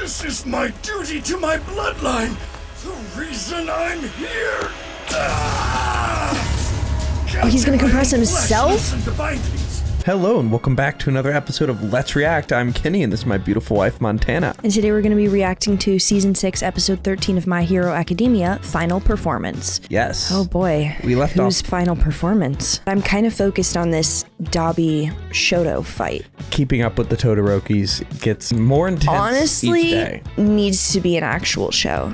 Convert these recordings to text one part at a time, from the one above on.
This is my duty to my bloodline. The reason I'm here. Oh, he's gonna compress himself? Hello and welcome back to another episode of Let's React. I'm Kenny and this is my beautiful wife, Montana. And today we're going to be reacting to Season 6, Episode 13 of My Hero Academia, Final Performance. Yes. Oh boy. We left Whose off final performance? I'm kind of focused on this Dabi Shoto fight. keeping up with the Todorokis gets more intense Honestly, each day. needs to be an actual show.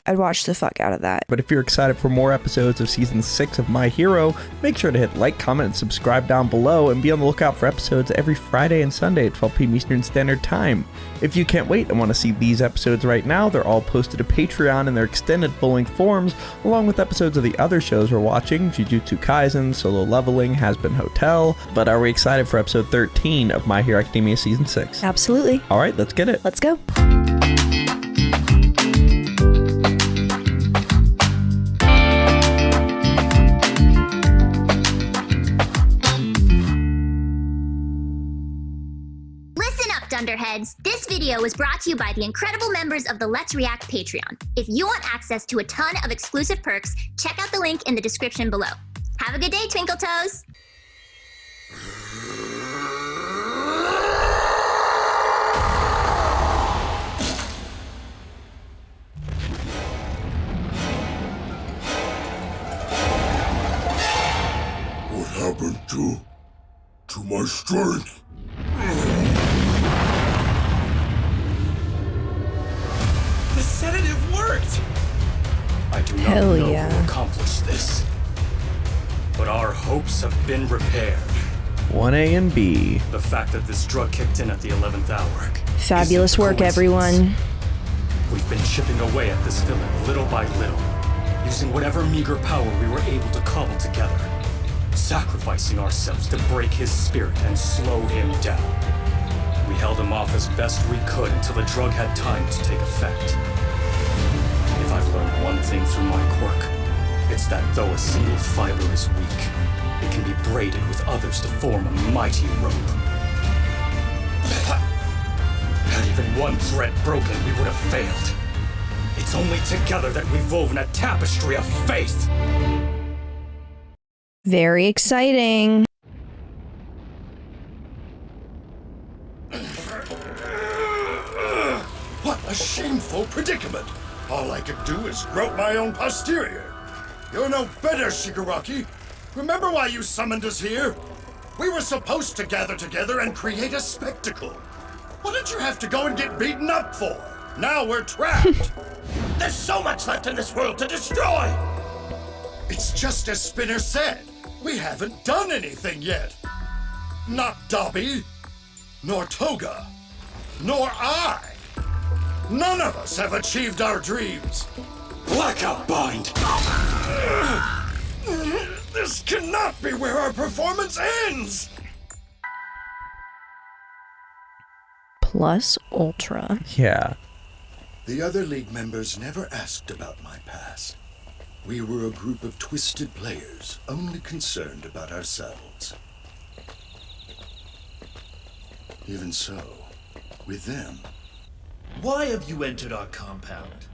I'd watch the fuck out of that. But if you're excited for more episodes of Season 6 of My Hero, make sure to hit like, comment, and subscribe down below, and be on the lookout for episodes every Friday and Sunday at 12 p.m. Eastern Standard Time. If you can't wait and want to see these episodes right now, they're all posted to Patreon in their extended full-length forms, along with episodes of the other shows we're watching, Jujutsu Kaisen, Solo Leveling, Hazbin Hotel. But are we excited for episode 13 of My Hero Academia Season 6? Absolutely. All right, let's get it. Let's go. Dunderheads, this video was brought to you by the incredible members of the Let's React Patreon. If you want access to a ton of exclusive perks, check out the link in the description below. Have a good day, Twinkle Toes! What happened to my strength? The sedative worked! I do not Hell know yeah. who accomplished this, but our hopes have been repaired. 1A and B. The fact that this drug kicked in at the 11th hour. Fabulous isn't work, coincidence. everyone. We've been chipping away at this villain little by little, using whatever meager power we were able to cobble together, sacrificing ourselves to break his spirit and slow him down. We held him off as best we could until the drug had time to take effect. If I've learned one thing through my quirk, it's that though a single fiber is weak, it can be braided with others to form a mighty rope. Had even one thread broken, we would have failed. It's only together that we've woven a tapestry of faith. Very exciting. What a shameful predicament! All I could do is grope my own posterior. You're no better, Shigaraki. Remember why you summoned us here? We were supposed to gather together and create a spectacle. What did you have to go and get beaten up for? Now we're trapped. There's so much left in this world to destroy! It's just as Spinner said. We haven't done anything yet. Not Dabi, nor Toga, nor I. None of us have achieved our dreams. Blackout Bind! This cannot be where our performance ends! Plus Ultra. Yeah. The other League members never asked about my past. We were a group of twisted players, only concerned about ourselves. Even so, with them, Why have you entered our compound?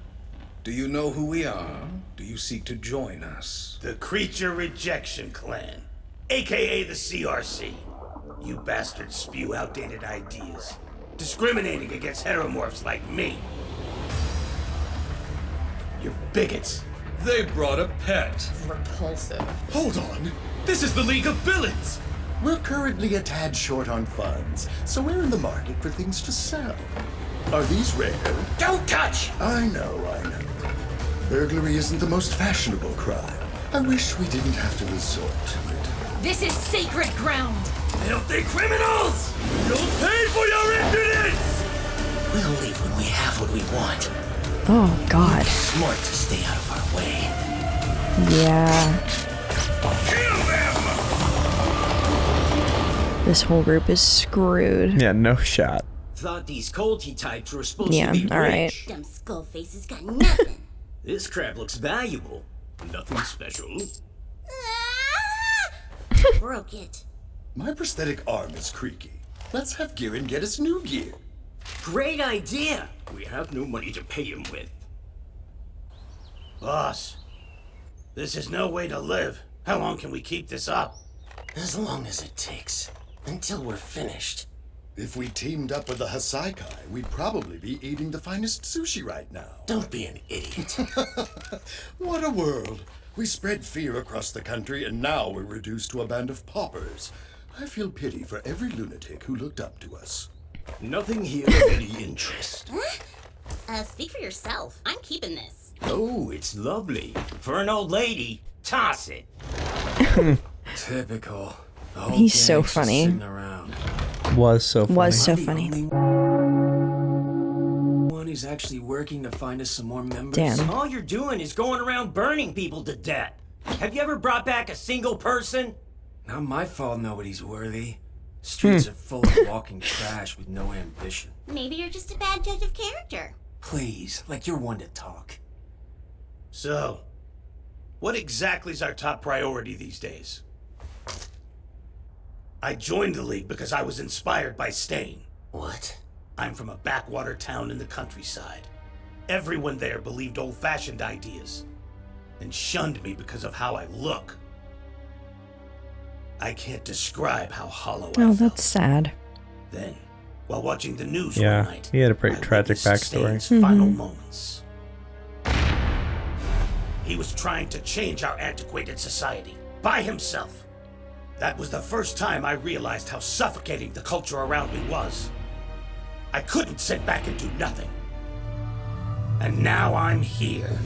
Do you know who we are? Do you seek to join us? The Creature Rejection Clan, aka the CRC. You bastards spew outdated ideas, discriminating against heteromorphs like me. You're bigots. They brought a pet. Repulsive. Hold on. This is the League of Villains. we're currently a tad short on funds, so we're in the market for things to sell. Are these rare? Don't touch! I know. Burglary isn't the most fashionable crime. I wish we didn't have to resort to it. This is sacred ground. Filthy criminals! You'll pay for your impudence! We'll leave when we have what we want. Oh, God. Smart to stay out of our way. Yeah. Kill them! This whole group is screwed. Yeah, no shot. Thought these culty types were supposed Yeah, to be alright. rich. Them skull faces got nothing. This crap looks valuable. Nothing special. Broke it. My prosthetic arm is creaky. Let's have Garen get us new gear. Great idea. We have no money to pay him with. Boss, this is no way to live. How long can we keep this up? As long as it takes. Until we're finished. If we teamed up with the Hasaikai, we'd probably be eating the finest sushi right now. Don't be an idiot. What a world. We spread fear across the country, and now we're reduced to a band of paupers. I feel pity for every lunatic who looked up to us. Nothing here of any interest. Speak for yourself. I'm keeping this. Oh, it's lovely. For an old lady, toss it. Typical. He's so funny. Was so funny. Was so funny. One who's actually working to find us some more members. Damn. All you're doing is going around burning people to death. Have you ever brought back a single person? Not my fault nobody's worthy. Streets are full of walking trash with no ambition. Maybe you're just a bad judge of character. Please, like you're one to talk. So, what exactly is our top priority these days? I joined the League because I was inspired by Stain. What? I'm from a backwater town in the countryside. Everyone there believed old-fashioned ideas and shunned me because of how I look. I can't describe how hollow I Oh, felt. that's sad. Then, while watching the news Yeah, one night, he had a pretty I tragic witnessed backstory. Stain's final moments. He was trying to change our antiquated society by himself. That was the first time I realized how suffocating the culture around me was. I couldn't sit back and do nothing. And now I'm here.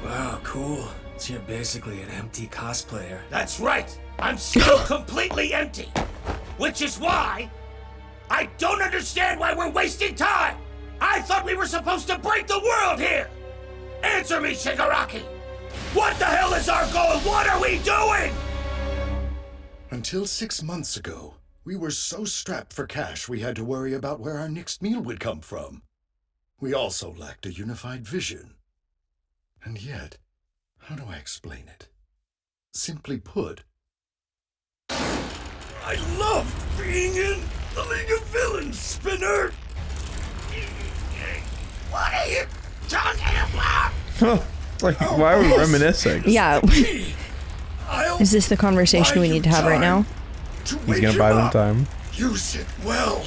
Wow, cool. So you're basically an empty cosplayer. That's right! I'm still completely empty! Which is why I don't understand why we're wasting time! I thought we were supposed to break the world here! Answer me, Shigaraki! What the hell is our goal? What are we doing? Until 6 months ago, we were so strapped for cash we had to worry about where our next meal would come from. We also lacked a unified vision. And yet, how do I explain it? Simply put, I loved being in the League of Villains, Spinner! What are you talking about? Like, why are we reminiscing? Yeah. Is this the conversation we need to have right now? He's gonna buy them time. Use it well.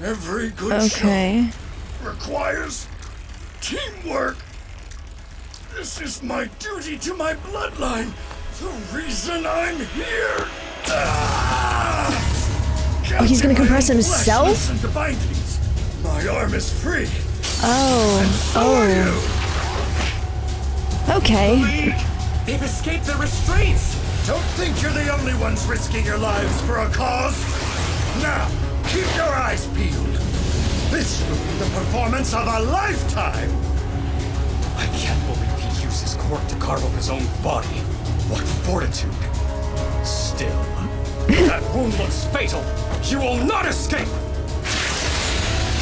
Every good Okay. show requires teamwork. This is my duty to my bloodline. The reason I'm here. Oh, he's gonna compress himself? My arm is free. Oh. Okay. They've escaped the restraints! Don't think you're the only ones risking your lives for a cause. Now, keep your eyes peeled. This will be the performance of a lifetime. I can't believe he used his quirk to carve up his own body. What fortitude! Still, that wound looks fatal. You will not escape!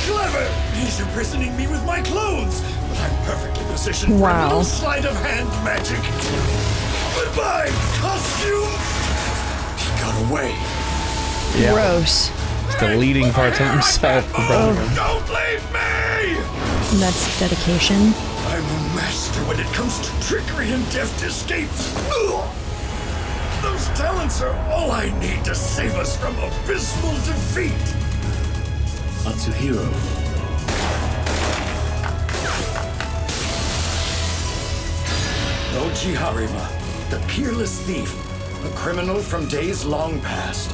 Clever! He's imprisoning me with my clothes, but I'm perfectly positioned for a little sleight of hand magic. Goodbye, costume! He got away. Yeah. Gross. He's deleting parts of himself for Brotherhood. Don't leave me! That's dedication. I'm a master when it comes to trickery and deft escapes. Ugh. Those talents are all I need to save us from abysmal defeat. Atsuhiro. Oji Harima, the peerless thief, a criminal from days long past.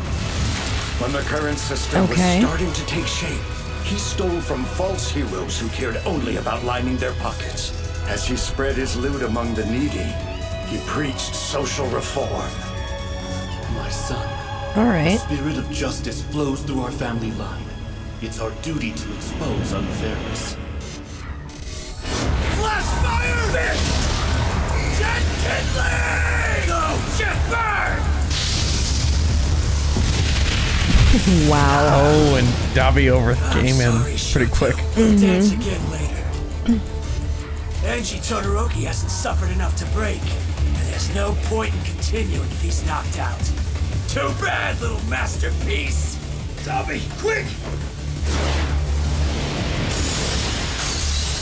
When the current system was starting to take shape, he stole from false heroes who cared only about lining their pockets. As he spread his loot among the needy, he preached social reform. My son. All right. The spirit of justice flows through our family line. It's our duty to expose unfairness. Flash fire! Bitch! Go, Jeff, burn! Wow. Oh, and Dabi overcame him pretty quick. We'll dance again later. Angie Todoroki hasn't suffered enough to break, and there's no point in continuing if he's knocked out. Too bad, little masterpiece! Dabi, quick!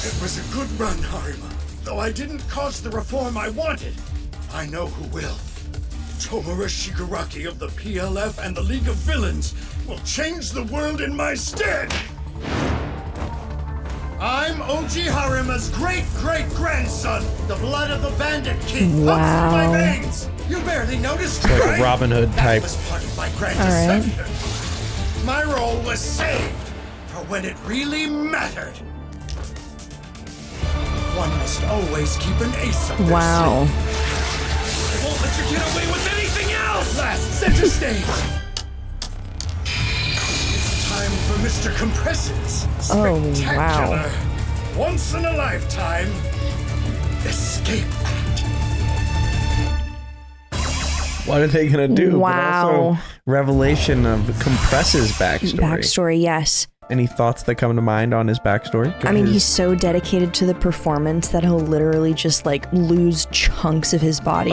It was a good run, Harima. Though I didn't cause the reform I wanted, I know who will. Tomura Shigaraki of the PLF and the League of Villains will change the world in my stead! I'm Oji Harima's great-great-grandson! The blood of the Bandit King pumps through my veins! You barely noticed, Like right? a Robin Hood type. That was part of my grand deception. My role was saved for when it really mattered. One must always keep an ace up their Wow. sleeve. I won't let you get away with anything else! Last center stage! It's time for Mr. Compress's spectacular, once in a lifetime, escape act. What are they gonna do? Wow. But also, revelation of Compress's backstory. Backstory, yes. Any thoughts that come to mind on his backstory? I mean, he's so dedicated to the performance that he'll literally just like lose chunks of his body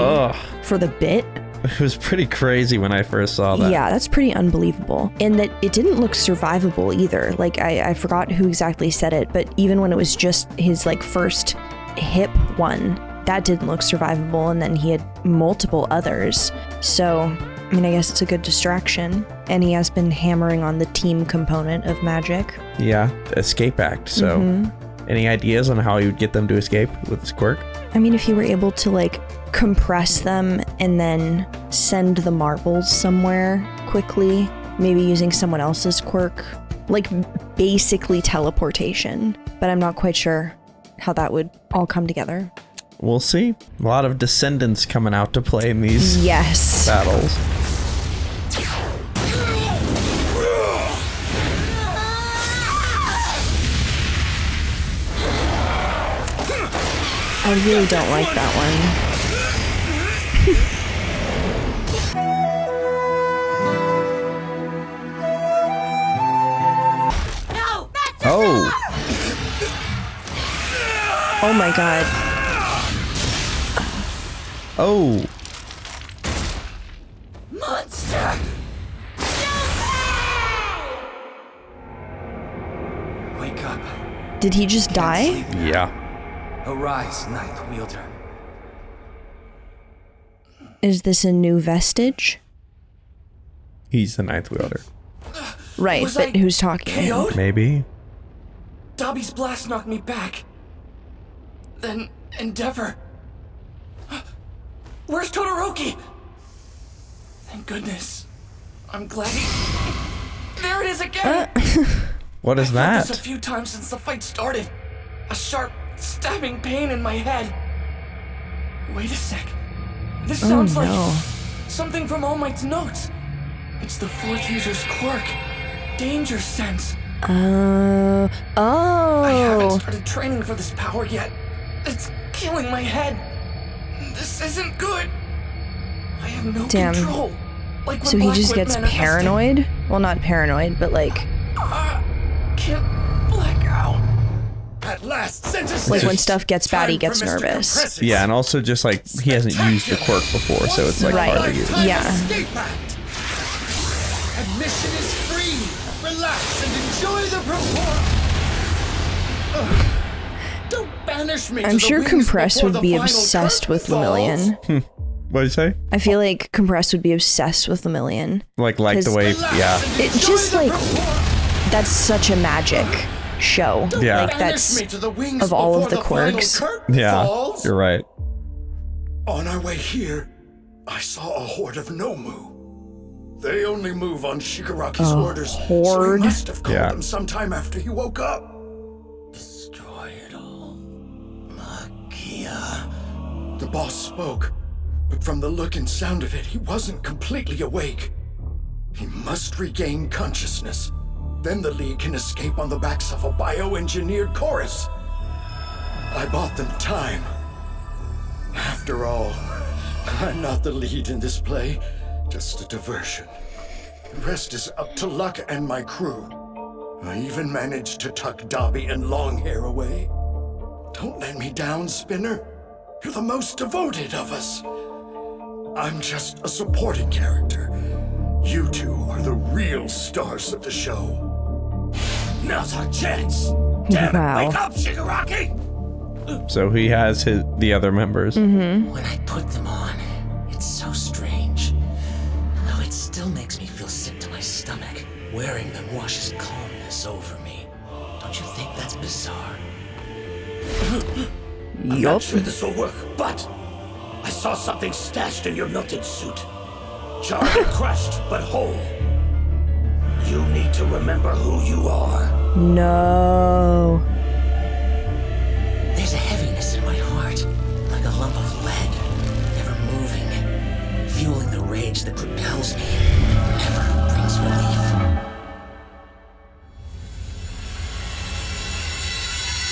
for the bit. It was pretty crazy when I first saw that. Yeah, that's pretty unbelievable. And that it didn't look survivable either. Like, I forgot who exactly said it, but even when it was just his like first hip one, that didn't look survivable, and then he had multiple others. So, I mean, I guess it's a good distraction. And he has been hammering on the team component of magic. Yeah, the escape act. So, any ideas on how he would get them to escape with his quirk? I mean, if he were able to like compress them and then send the marbles somewhere quickly, maybe using someone else's quirk, like basically teleportation. But I'm not quite sure how that would all come together. We'll see. A lot of descendants coming out to play in these Yes. battles. I really don't like that one. No, that's Oh! Oh my god. Oh! Monster! Wake up. Did he just die? Yeah. Arise, Ninth Wielder. Is this a new vestige? He's the Ninth Wielder. Right, Was but I who's talking? KO'd? Maybe. Dabi's blast knocked me back. Then Endeavor. Where's Todoroki? Thank goodness. I'm glad he... There it is again! What is I've felt that? this a few times since the fight started. A sharp, stabbing pain in my head. Wait a sec. This sounds like something from All Might's notes. It's the fourth user's quirk. Danger sense. I haven't started training for this power yet. It's killing my head. This isn't good. I have no control. Like when So he just Black gets Whip manifested. paranoid? Well, not paranoid, but like... Can't black out. At last, like when stuff gets bad, he gets nervous. Yeah, and also just like he hasn't used the quirk before, so it's like hard to use. Yeah. Admission is free. Relax and enjoy the performance. Don't banish me. I'm sure Compress would be obsessed with Lemillion. What did you say? I feel like Compress would be obsessed with Lemillion. Like the way, yeah. It just like, that's such a magic show. Yeah. Like that's, of all of the quirks. Yeah, you're right. On our way here, I saw a horde of Nomu. They only move on Shigaraki's orders, so horde? he must have called them sometime after he woke up. Destroy it all. Magia. The boss spoke, but from the look and sound of it, he wasn't completely awake. He must regain consciousness. Then the League can escape on the backs of a bioengineered chorus. I bought them time. After all, I'm not the lead in this play, just a diversion. The rest is up to luck and my crew. I even managed to tuck Dobby and Longhair away. Don't let me down, Spinner. You're the most devoted of us. I'm just a supporting character. You two are the real stars of the show. Now's our chance. Damn it, wake up, Shigaraki! So he has the other members. When I put them on, it's so strange. Though it still makes me feel sick to my stomach. Wearing them washes calmness over me. Don't you think that's bizarre? I'm not sure this will work, but I saw something stashed in your melted suit. Charred and crushed, but whole. You need to remember who you are. No. There's a heaviness in my heart, like a lump of lead, never moving, fueling the rage that propels me, never brings relief.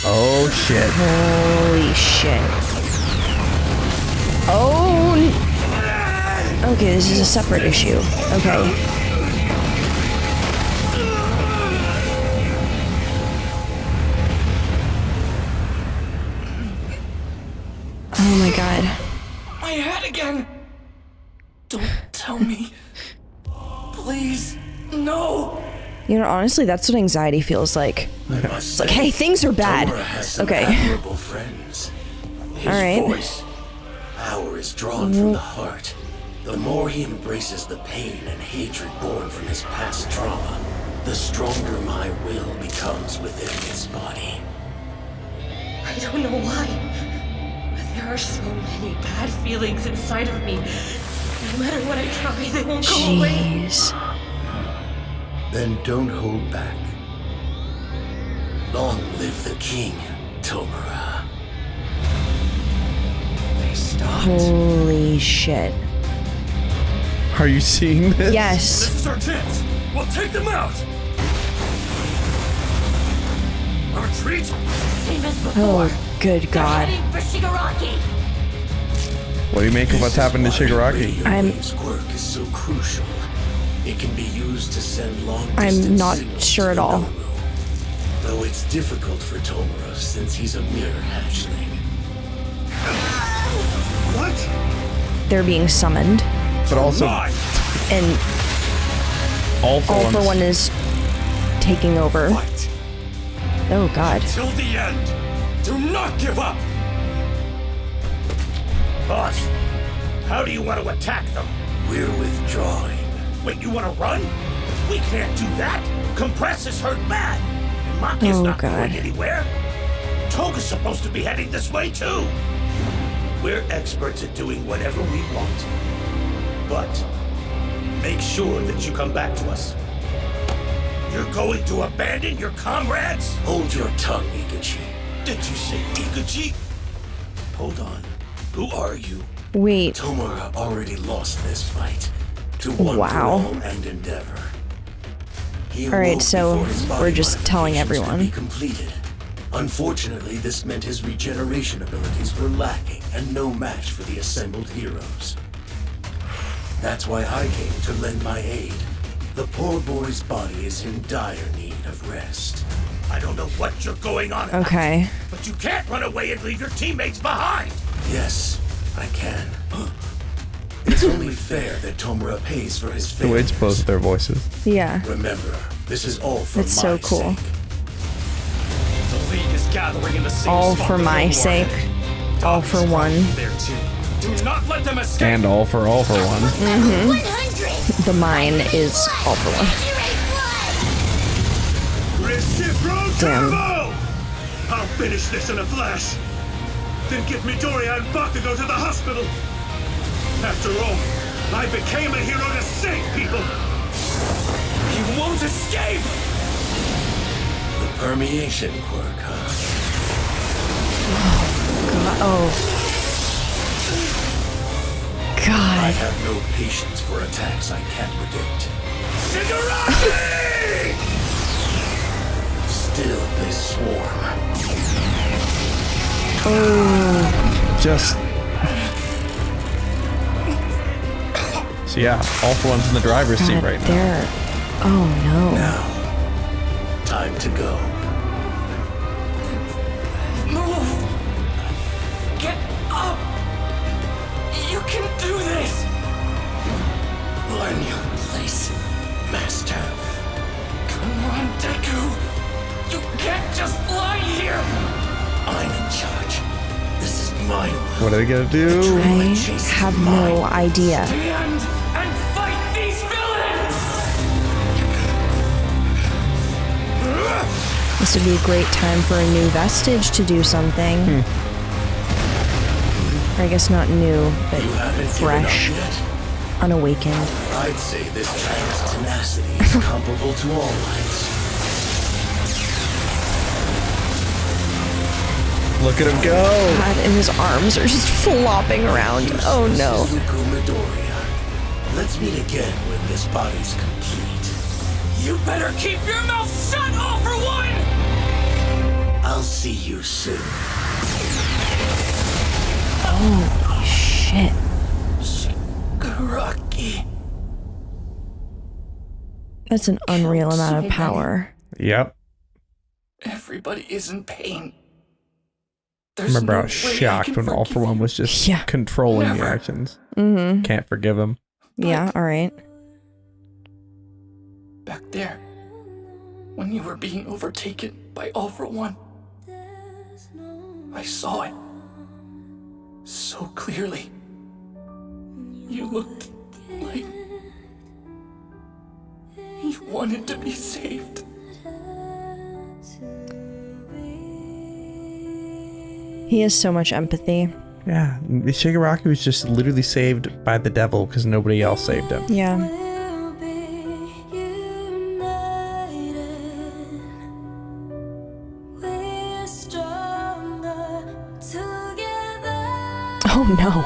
Oh shit. Holy shit. Oh. Okay, this is a separate issue. Okay. Oh my god. My head again! Don't tell me. Please, no! You know, honestly, that's what anxiety feels like. It's like, hey, things are bad. Okay. All right. Voice, power is drawn from the heart. The more he embraces the pain and hatred born from his past trauma, the stronger my will becomes within his body. I don't know why, but there are so many bad feelings inside of me. No matter what I try, they won't go away. Jeez. Then don't hold back. Long live the king, Tomura. They stopped. Holy shit. Are you seeing this? Yes. This is our chance. We'll take them out. A retreat? Same as before. Oh, good god. They're heading for Shigaraki. What do you make of what's happened to Shigaraki? Wave's quirk is so crucial. It can be used to send long I'm not sure at all. Though it's difficult for Tomura since he's a mere hatchling. What? They're being summoned. But also, and all for one is taking over. Fight. Oh god. Till the end. Do not give up. Boss, how do you want to attack them? We're withdrawing. Wait, you want to run? We can't do that. Compress is hurt bad. And Maki's not going anywhere. Toga's supposed to be heading this way too. We're experts at doing whatever we want. But make sure that you come back to us. You're going to abandon your comrades? Hold your tongue, Iguchi. Did you say Iguchi? Hold on. Who are you? Wait. Tomura already lost this fight. To one for all and endeavor. Alright, so we're just telling everyone. Completed. Unfortunately, this meant his regeneration abilities were lacking and no match for the assembled heroes. That's why I came to lend my aid. The poor boy's body is in dire need of rest. I don't know what you're going on about, Okay. but you can't run away and leave your teammates behind. Yes, I can. It's only fair that Tomura pays for his The way it's failures. both their voices. Yeah. Remember, this is all for That's so cool. sake. The League is gathering in the same All spot for that my we are sake. headed. All Doc for is one. probably there too. Do not let them escape. And all for one. The mine is all for one. Damn. I'll finish this in a flash. Then get Midoriya and Bakugo to the hospital. After all, I became a hero to save people. You won't escape! The permeation quirk, huh? Oh. I God. have no patience for attacks I can't predict. Shigaraki! Still, they swarm. Oh. Just So yeah, All For One's in the driver's seat right now. There. Oh no. Now, time to go. Move! Get up! You can do this! Learn your place, Master. Come on, Deku! You can't just lie here! I'm in charge. This is my world. What are they gonna do? I have no idea. Stand and fight these villains! This would be a great time for a new vestige to do something. Or I guess not new, but You haven't fresh, given up yet? unawakened. I'd say this trans tenacity is comparable to all lights. Look at him go. God, and his arms are just flopping around. Oh no. Shizuku Midoriya. Let's meet again when this body's complete. You better keep your mouth shut, All For One! I'll see you soon. Holy shit. Shigaraki. That's an unreal amount of power. Yep. Everybody is in pain. I remember I was shocked when All For One was just controlling the actions. Mm-hmm. Can't forgive him. Yeah, alright. Back there, when you were being overtaken by All For One, I saw it so clearly. You looked like you wanted to be saved. He has so much empathy. Yeah, Shigaraki was just literally saved by the devil because nobody else saved him. Yeah. Oh no.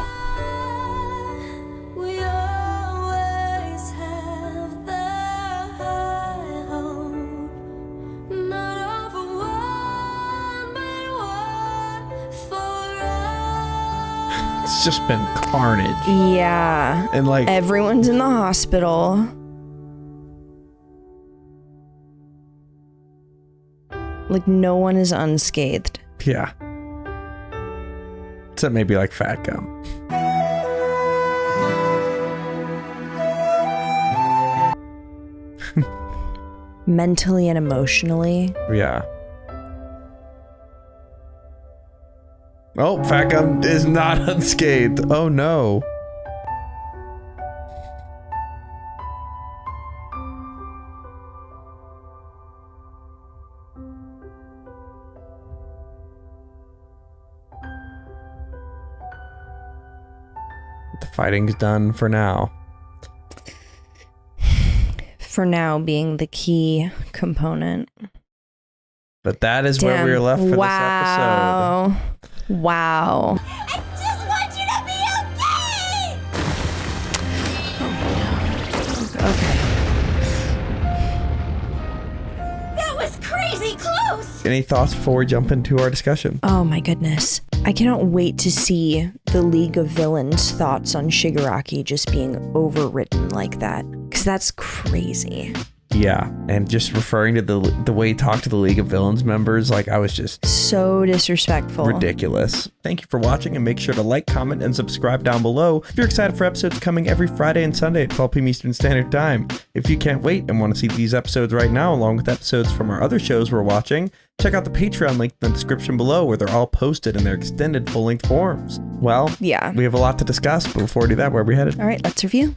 It's just been carnage. Yeah. And like everyone's in the hospital. Like no one is unscathed. Yeah. Except maybe like Fat Gum. Mentally and emotionally. Yeah. Oh, Fat Gum is not unscathed. Oh no. The fighting's done for now. For now being the key component. But that is where we are left for this episode. Wow. I just want you to be okay! Okay. That was crazy close! Any thoughts before we jump into our discussion? Oh my goodness. I cannot wait to see the League of Villains' thoughts on Shigaraki just being overwritten like that. Because that's crazy. Yeah, and just referring to the way he talked to the League of Villains members, like I was just so disrespectful. Ridiculous. Thank you for watching, and make sure to like, comment, and subscribe down below if you're excited for episodes coming every Friday and Sunday at 12 p.m. Eastern Standard Time. If you can't wait and want to see these episodes right now, along with episodes from our other shows we're watching, check out the Patreon link in the description below where they're all posted in their extended full-length forms. Well, yeah, we have a lot to discuss, but before we do that, where are we headed? All right, let's review.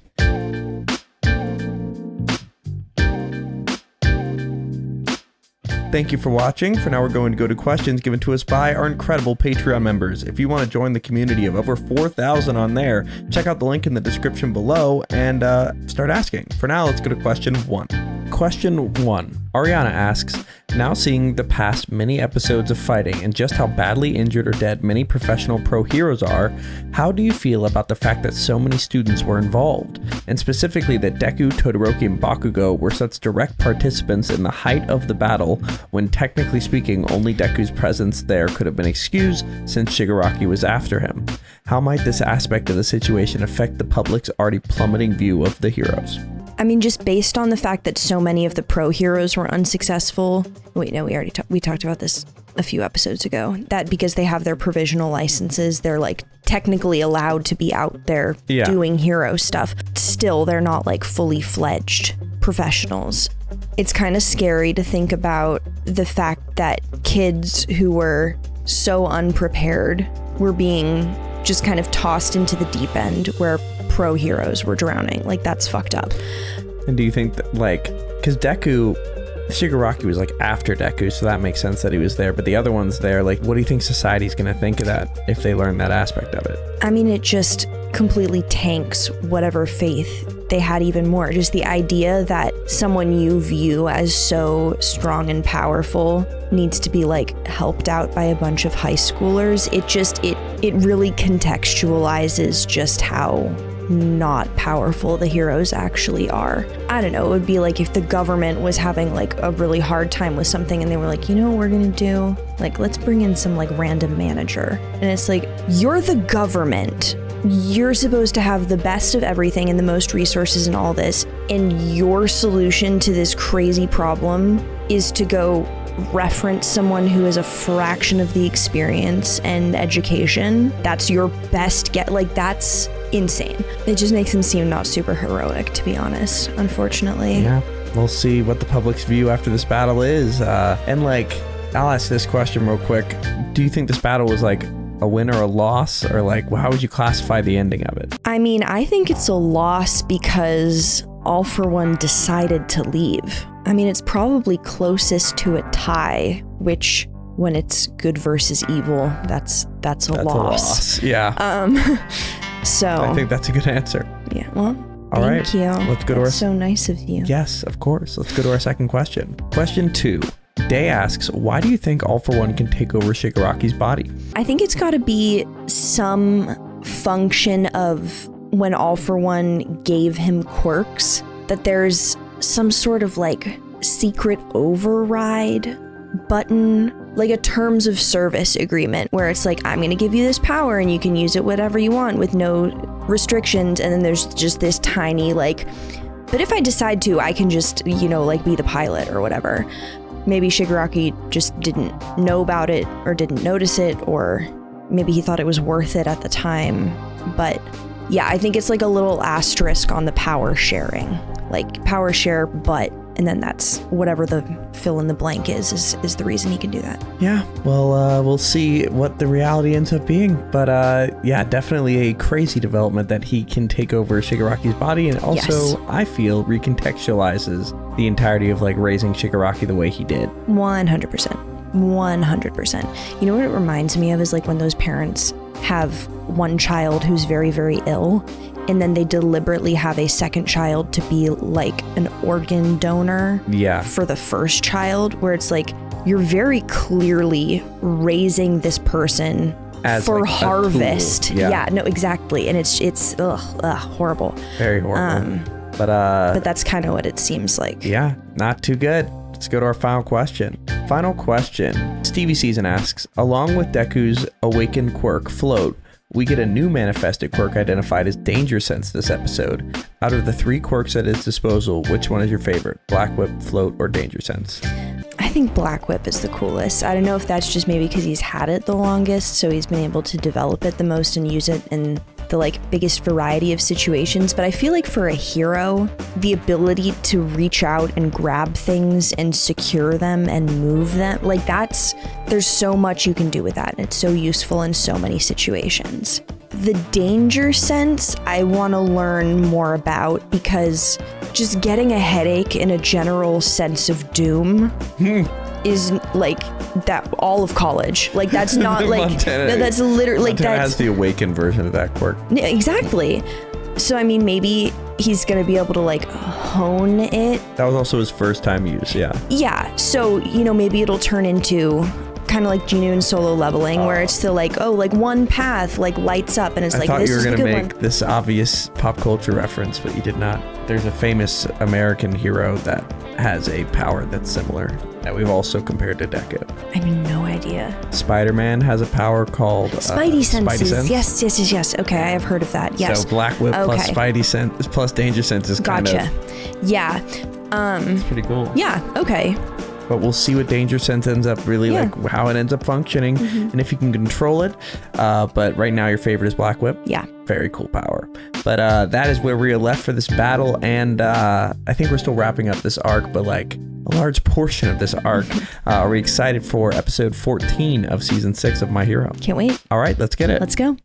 Thank you for watching. For now, we're going to go to questions given to us by our incredible Patreon members. If you want to join the community of over 4,000 on there, check out the link in the description below and start asking. For now, let's go to question 1. Question 1. Ariana asks, now seeing the past many episodes of fighting and just how badly injured or dead many professional pro heroes are, how do you feel about the fact that so many students were involved? And specifically that Deku, Todoroki, and Bakugo were such direct participants in the height of the battle, when technically speaking only Deku's presence there could have been excused since Shigaraki was after him. How might this aspect of the situation affect the public's already plummeting view of the heroes? I mean, just based on the fact that so many of the pro heroes were unsuccessful. Wait, no, we talked about this a few episodes ago. That because they have their provisional licenses, they're like technically allowed to be out there doing hero stuff. Still, they're not like fully fledged professionals. It's kind of scary to think about the fact that kids who were so unprepared were being just kind of tossed into the deep end where pro heroes were drowning. Like, that's fucked up. And do you think that, like, because Shigaraki was like after Deku, so that makes sense that he was there, but the other one's there, like, what do you think society's gonna think of that if they learn that aspect of it? I mean, it just completely tanks whatever faith they had even more. Just the idea that someone you view as so strong and powerful needs to be like helped out by a bunch of high schoolers. It really contextualizes just how not powerful the heroes actually are. I don't know, it would be like if the government was having like a really hard time with something and they were like, you know what we're gonna do? Like, let's bring in some like random manager. And it's like, you're the government. You're supposed to have the best of everything and the most resources and all this. And your solution to this crazy problem is to go reference someone who has a fraction of the experience and education. That's your best get. Like, that's insane. It just makes him seem not super heroic, to be honest, unfortunately. Yeah, we'll see what the public's view after this battle is. And like, I'll ask this question real quick. Do you think this battle was like a win or a loss, or like, how would you classify the ending of it? I mean, I think it's a loss because All For One decided to leave. I mean, it's probably closest to a tie, which when it's good versus evil, that's a loss. Yeah. So I think that's a good answer. Yeah. Well, all right. Thank you. Let's go to That's so nice of you. Yes, of course. Let's go to our second question. Question 2. Day asks, why do you think All For One can take over Shigaraki's body? I think it's got to be some function of when All For One gave him quirks, that there's some sort of like secret override button, like a terms of service agreement where it's like, I'm going to give you this power and you can use it whatever you want with no restrictions. And then there's just this tiny like, but if I decide to, I can just, you know, like be the pilot or whatever. Maybe Shigaraki just didn't know about it or didn't notice it, or maybe he thought it was worth it at the time. But yeah, I think it's like a little asterisk on the power sharing, like power share, but, and then that's whatever the fill in the blank is the reason he can do that. Yeah, well, we'll see what the reality ends up being. But yeah, definitely a crazy development that he can take over Shigaraki's body, and also, yes, I feel recontextualizes the entirety of like raising Shigaraki the way he did. 100%. 100%. You know what it reminds me of is like when those parents have one child who's very, very ill, and then they deliberately have a second child to be like an organ donor for the first child, where it's like you're very clearly raising this person as for like harvest. Yeah, no, exactly. And it's horrible. Very horrible. But that's kind of what it seems like. Yeah, not too good. Let's go to our final question. Final question. Stevie Season asks, along with Deku's awakened quirk, Float, we get a new manifested quirk identified as Danger Sense this episode. Out of the 3 quirks at his disposal, which one is your favorite? Black Whip, Float, or Danger Sense? I think Black Whip is the coolest. I don't know if that's just maybe because he's had it the longest, so he's been able to develop it the most and use it in the like biggest variety of situations. But I feel like for a hero, the ability to reach out and grab things and secure them and move them, like there's so much you can do with that. And it's so useful in so many situations. The Danger Sense, I want to learn more about, because just getting a headache and a general sense of doom is like that all of college. Like that's not like that's literally like that has the awakened version of that quirk. Exactly. So, I mean, maybe he's going to be able to, like, hone it. That was also his first time use, yeah. Yeah, so, you know, maybe it'll turn into kind of like Genu and Solo Leveling, where it's still like, oh, like one path, like, lights up, and it's like, this is the good one. I thought you were going to make this obvious pop culture reference, but you did not. There's a famous American hero that has a power that's similar that we've also compared to Deku. I have no idea. Spider-Man has a power called Spidey Senses. Spidey Sense. Yes. Okay, I have heard of that. Yes. So Black Whip plus Spidey Sense plus Danger Sense is kind of... Yeah. It's pretty cool. Yeah, okay. But we'll see what Danger Sense ends up like how it ends up functioning and if you can control it. But right now your favorite is Black Whip. Yeah. Very cool power. But that is where we are left for this battle. And I think we're still wrapping up this arc, but like a large portion of this arc. Are we excited for episode 14 of season 6 of My Hero? Can't wait. All right, let's get it. Let's go.